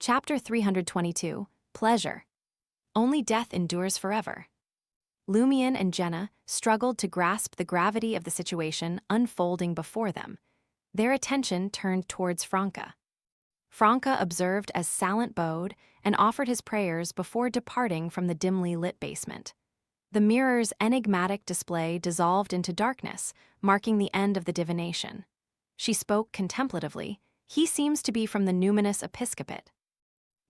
Chapter 322, Pleasure. Only death endures forever. Lumion and Jenna struggled to grasp the gravity of the situation unfolding before them. Their attention turned towards Franca. Franca observed as Salent bowed and offered his prayers before departing from the dimly lit basement. The mirror's enigmatic display dissolved into darkness, marking the end of the divination. She spoke contemplatively. He seems to be from the Numinous Episcopate.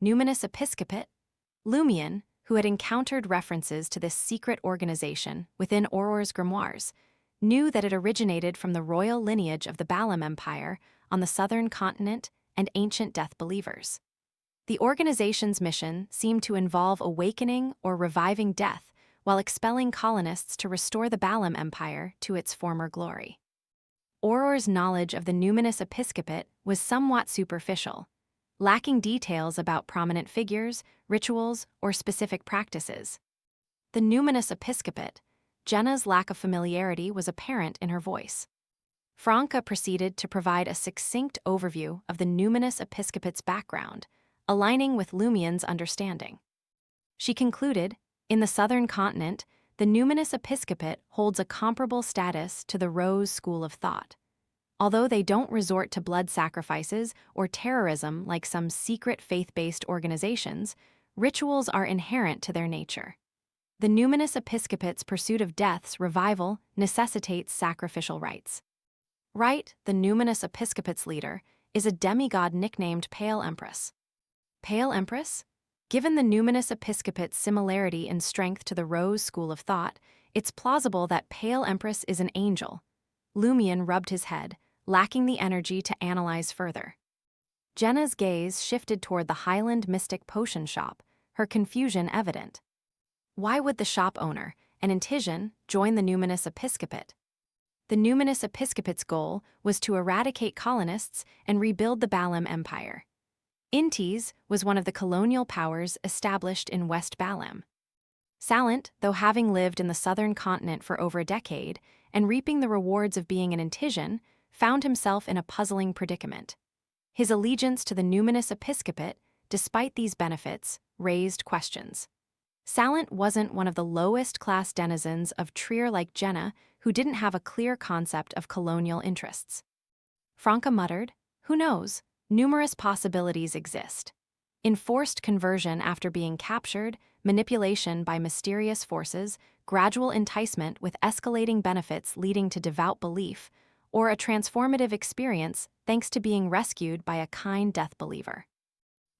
Numinous Episcopate? Lumion, who had encountered references to this secret organization within Auror's grimoires, knew that it originated from the royal lineage of the Balam Empire on the southern continent and ancient death believers. The organization's mission seemed to involve awakening or reviving death while expelling colonists to restore the Balam Empire to its former glory. Auror's knowledge of the Numinous Episcopate was somewhat superficial, lacking details about prominent figures, rituals, or specific practices. The Numinous Episcopate, Jenna's lack of familiarity was apparent in her voice. Franca proceeded to provide a succinct overview of the Numinous Episcopate's background, aligning with Lumion's understanding. She concluded, in the southern continent, the Numinous Episcopate holds a comparable status to the Rose School of Thought. Although they don't resort to blood sacrifices or terrorism like some secret faith-based organizations, rituals are inherent to their nature. The Numinous Episcopate's pursuit of death's revival necessitates sacrificial rites. Rite, the Numinous Episcopate's leader, is a demigod nicknamed Pale Empress. Pale Empress? Given the Numinous Episcopate's similarity in strength to the Rose School of Thought, it's plausible that Pale Empress is an angel. Lumion rubbed his head, lacking the energy to analyze further. Jenna's gaze shifted toward the Highland Mystic Potion Shop, her confusion evident. Why would the shop owner, an Intijan, join the Numinous Episcopate? The Numinous Episcopate's goal was to eradicate colonists and rebuild the Balam Empire. Intis was one of the colonial powers established in West Balam. Salent, though having lived in the southern continent for over a decade and reaping the rewards of being an Intijan, found himself in a puzzling predicament. His allegiance to the Numinous Episcopate, despite these benefits, raised questions. Salent wasn't one of the lowest-class denizens of Trier like Jenna, who didn't have a clear concept of colonial interests. Franca muttered, "Who knows? Numerous possibilities exist. Enforced conversion after being captured, manipulation by mysterious forces, gradual enticement with escalating benefits leading to devout belief, or a transformative experience thanks to being rescued by a kind death believer.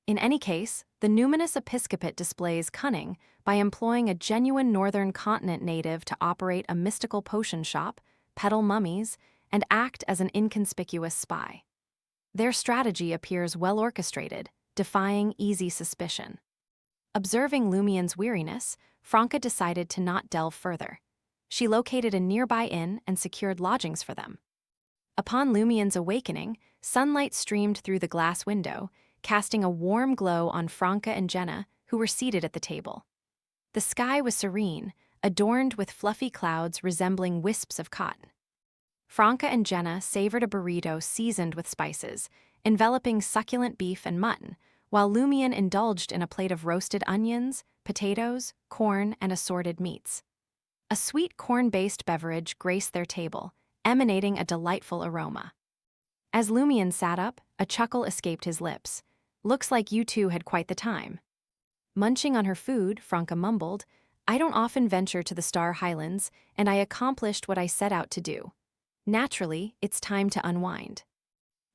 In any case, the Numinous Episcopate displays cunning by employing a genuine northern continent native to operate a mystical potion shop, peddle mummies, and act as an inconspicuous spy. Their strategy appears well orchestrated, defying easy suspicion. Observing Lumion's weariness, Franca decided to not delve further. She located a nearby inn and secured lodgings for them. Upon Lumion's awakening, sunlight streamed through the glass window, casting a warm glow on Franca and Jenna, who were seated at the table. The sky was serene, adorned with fluffy clouds resembling wisps of cotton. Franca and Jenna savored a burrito seasoned with spices, enveloping succulent beef and mutton, while Lumion indulged in a plate of roasted onions, potatoes, corn, and assorted meats. A sweet corn-based beverage graced their table, emanating a delightful aroma. As Lumion sat up, a chuckle escaped his lips. "Looks like you two had quite the time." Munching on her food, Franca mumbled, "I don't often venture to the Star Highlands, and I accomplished what I set out to do. Naturally, it's time to unwind."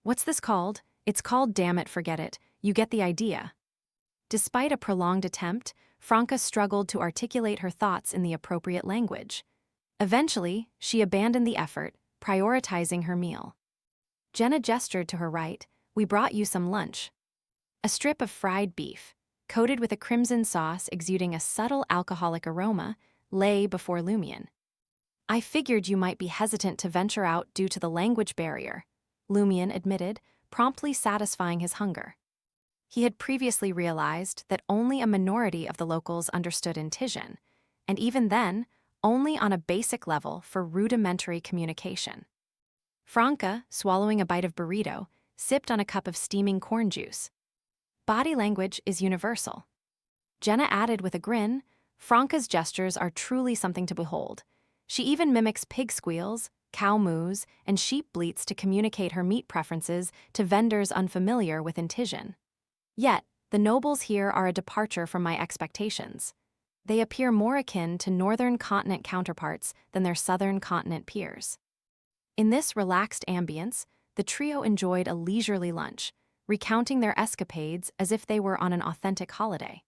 "What's this called?" "It's called Damn It, Forget It. You get the idea." Despite a prolonged attempt, Franca struggled to articulate her thoughts in the appropriate language. Eventually, she abandoned the effort, prioritizing her meal. Jenna gestured to her right. "We brought you some lunch." A strip of fried beef, coated with a crimson sauce exuding a subtle alcoholic aroma, lay before Lumion. "I figured you might be hesitant to venture out due to the language barrier," Lumion admitted, promptly satisfying his hunger. He had previously realized that only a minority of the locals understood Intijan, and even then, only on a basic level for rudimentary communication. Franca, swallowing a bite of burrito, sipped on a cup of steaming corn juice. Body language is universal. Jenna added with a grin, Franca's gestures are truly something to behold. She even mimics pig squeals, cow moos, and sheep bleats to communicate her meat preferences to vendors unfamiliar with Intision. Yet, the nobles here are a departure from my expectations. They appear more akin to northern continent counterparts than their southern continent peers. In this relaxed ambience, the trio enjoyed a leisurely lunch, recounting their escapades as if they were on an authentic holiday.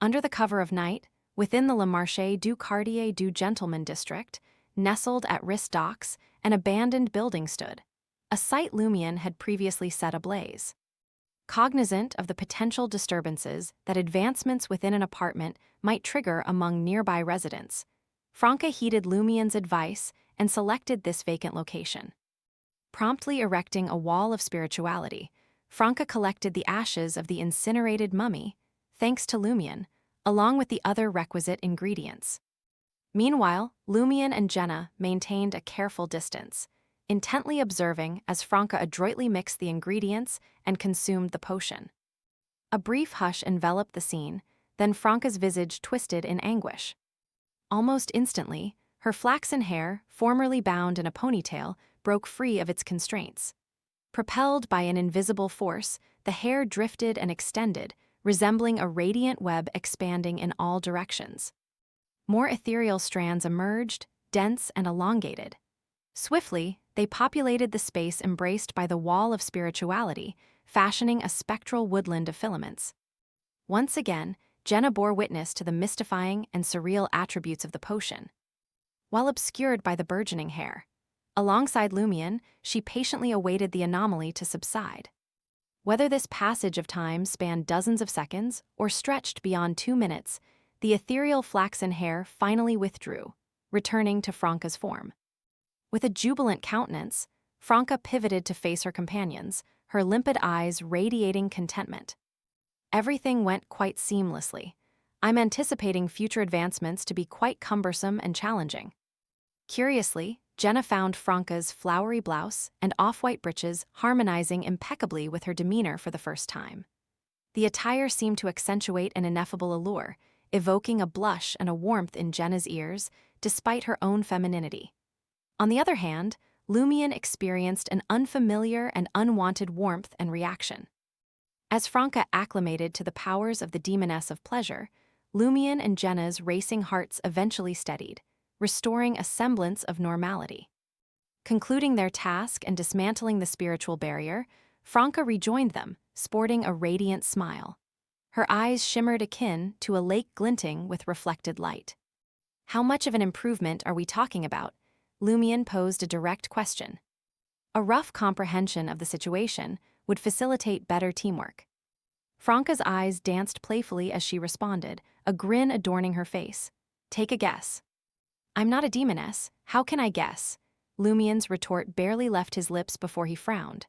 Under the cover of night, within the Le Marché du Quartier du Gentleman district, nestled at Riss Docks, an abandoned building stood, a site Lumion had previously set ablaze. Cognizant of the potential disturbances that advancements within an apartment might trigger among nearby residents, Franca heeded Lumion's advice and selected this vacant location. Promptly erecting a wall of spirituality, Franca collected the ashes of the incinerated mummy, thanks to Lumion, along with the other requisite ingredients. Meanwhile, Lumion and Jenna maintained a careful distance, intently observing as Franca adroitly mixed the ingredients and consumed the potion. A brief hush enveloped the scene, then Franca's visage twisted in anguish. Almost instantly, her flaxen hair, formerly bound in a ponytail, broke free of its constraints. Propelled by an invisible force, the hair drifted and extended, resembling a radiant web expanding in all directions. More ethereal strands emerged, dense and elongated. Swiftly, they populated the space embraced by the wall of spirituality, fashioning a spectral woodland of filaments. Once again, Jenna bore witness to the mystifying and surreal attributes of the potion. While obscured by the burgeoning hair, alongside Lumion, she patiently awaited the anomaly to subside. Whether this passage of time spanned dozens of seconds or stretched beyond 2 minutes, the ethereal flaxen hair finally withdrew, returning to Franca's form. With a jubilant countenance, Franca pivoted to face her companions, her limpid eyes radiating contentment. Everything went quite seamlessly. I'm anticipating future advancements to be quite cumbersome and challenging. Curiously, Jenna found Franca's flowery blouse and off-white breeches harmonizing impeccably with her demeanor for the first time. The attire seemed to accentuate an ineffable allure, evoking a blush and a warmth in Jenna's ears, despite her own femininity. On the other hand, Lumion experienced an unfamiliar and unwanted warmth and reaction. As Franca acclimated to the powers of the demoness of pleasure, Lumion and Jenna's racing hearts eventually steadied, restoring a semblance of normality. Concluding their task and dismantling the spiritual barrier, Franca rejoined them, sporting a radiant smile. Her eyes shimmered akin to a lake glinting with reflected light. How much of an improvement are we talking about? Lumion posed a direct question. A rough comprehension of the situation would facilitate better teamwork. Franca's eyes danced playfully as she responded, a grin adorning her face. Take a guess. I'm not a demoness, how can I guess? Lumion's retort barely left his lips before he frowned.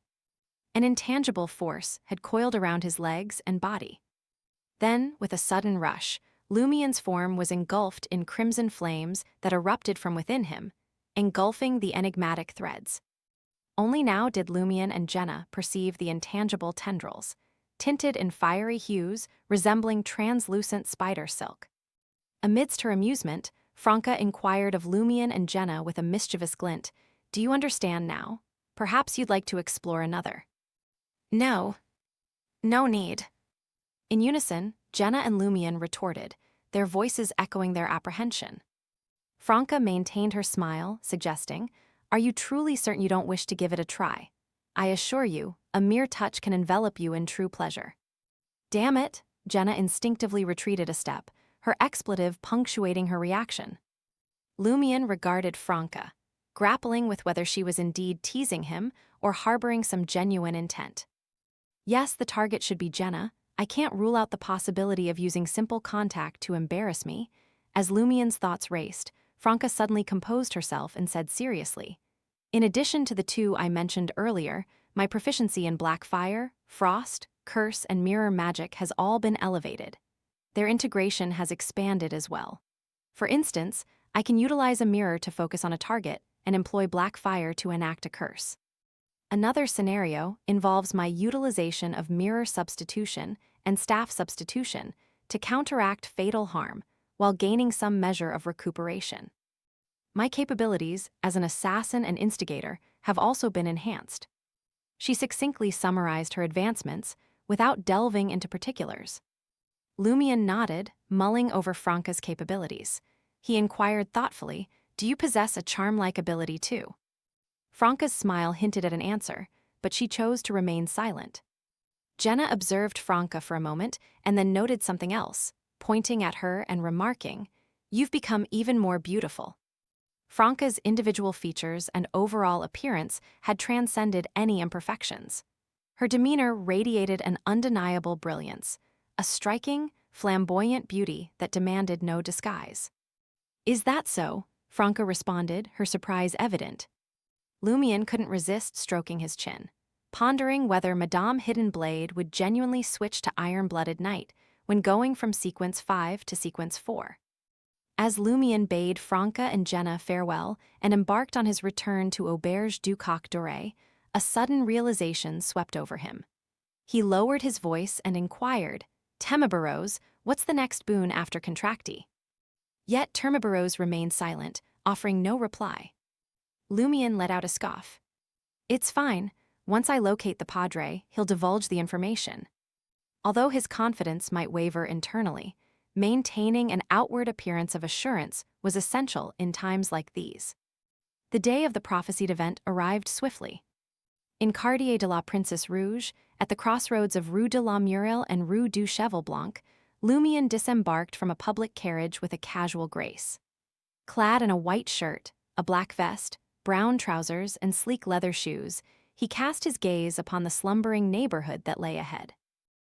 An intangible force had coiled around his legs and body. Then, with a sudden rush, Lumion's form was engulfed in crimson flames that erupted from within him, engulfing the enigmatic threads. Only now did Lumion and Jenna perceive the intangible tendrils, tinted in fiery hues resembling translucent spider silk. Amidst her amusement, Franca inquired of Lumion and Jenna with a mischievous glint, "Do you understand now? Perhaps you'd like to explore another." "No. No need." In unison, Jenna and Lumion retorted, their voices echoing their apprehension. Franca maintained her smile, suggesting, "Are you truly certain you don't wish to give it a try? I assure you, a mere touch can envelop you in true pleasure." "Damn it," Jenna instinctively retreated a step, her expletive punctuating her reaction. Lumion regarded Franca, grappling with whether she was indeed teasing him or harboring some genuine intent. Yes, the target should be Jenna. I can't rule out the possibility of using simple contact to embarrass me. As Lumion's thoughts raced, Franca suddenly composed herself and said seriously, "In addition to the two I mentioned earlier, my proficiency in black fire, frost, curse, and mirror magic has all been elevated. Their integration has expanded as well. For instance, I can utilize a mirror to focus on a target and employ black fire to enact a curse. Another scenario involves my utilization of mirror substitution and staff substitution to counteract fatal harm while gaining some measure of recuperation. My capabilities as an assassin and instigator have also been enhanced. She succinctly summarized her advancements without delving into particulars. Lumion nodded, mulling over Franca's capabilities. He inquired thoughtfully, "Do you possess a charm-like ability too?" Franca's smile hinted at an answer, but she chose to remain silent. Jenna observed Franca for a moment and then noted something else, pointing at her and remarking, "You've become even more beautiful." Franca's individual features and overall appearance had transcended any imperfections. Her demeanor radiated an undeniable brilliance, a striking, flamboyant beauty that demanded no disguise. "Is that so?" Franca responded, her surprise evident. Lumion couldn't resist stroking his chin, pondering whether Madame Hidden Blade would genuinely switch to Iron-Blooded Knight when going from Sequence 5 to Sequence 4. As Lumion bade Franca and Jenna farewell and embarked on his return to Auberge du Coq Doré, a sudden realization swept over him. He lowered his voice and inquired, "Termiberose, what's the next boon after Contracti?" Yet Termiberose remained silent, offering no reply. Lumion let out a scoff. "It's fine. Once I locate the Padre, he'll divulge the information." Although his confidence might waver internally, maintaining an outward appearance of assurance was essential in times like these. The day of the prophesied event arrived swiftly. In Quartier de la Princesse Rouge, at the crossroads of Rue de la Muriel and Rue du Cheval Blanc, Lumion disembarked from a public carriage with a casual grace. Clad in a white shirt, a black vest, brown trousers, and sleek leather shoes, he cast his gaze upon the slumbering neighborhood that lay ahead.